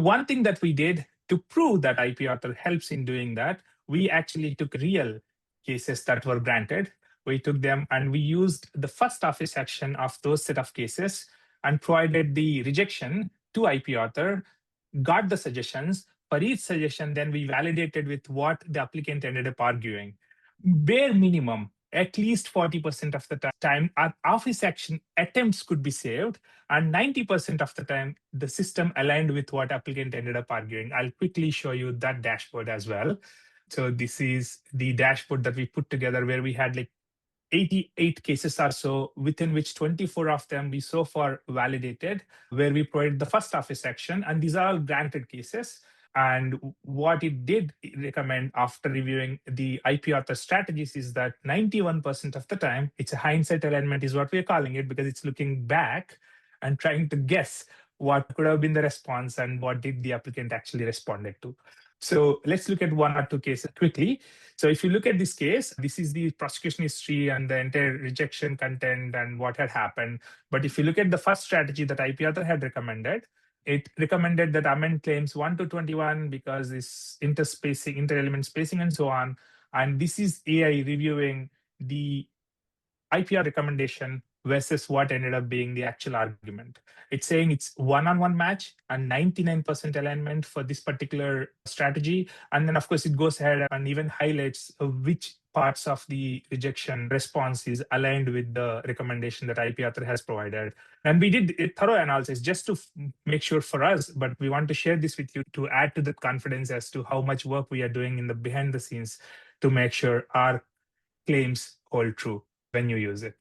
One thing that we did to prove that IP author helps in doing that, we actually took real cases that were granted. We took them and we used the first office action of those set of cases and provided the rejection to IP author, got the suggestions. For each suggestion, then we validated with what the applicant ended up arguing. Bare minimum, at least 40% of the time, our office action attempts could be saved, and 90% of the time, the system aligned with what applicant ended up arguing. I'll quickly show you that dashboard as well. So this is the dashboard that we put together where we had like 88 cases or so, within which 24 of them we so far validated, where we provided the first office action, and these are all granted cases. And what it did recommend after reviewing the IP author strategies is that 91% of the time, it's a hindsight alignment is what we're calling it, because it's looking back and trying to guess what could have been the response and what did the applicant actually responded to. So let's look at one or two cases quickly. So if you look at this case, this is the prosecution history and the entire rejection content and what had happened. But if you look at the first strategy that IP author had recommended, it recommended that amend claims 1 to 21 because this interspacing, inter-element spacing, and so on. And this is AI reviewing the IPR recommendation versus what ended up being the actual argument. It's saying it's one-on-one match and 99% alignment for this particular strategy. And then, of course, it goes ahead and even highlights which parts of the rejection response is aligned with the recommendation that IP author has provided. And we did a thorough analysis just to make sure for us, but we want to share this with you to add to the confidence as to how much work we are doing in the behind the scenes to make sure our claims hold true when you use it.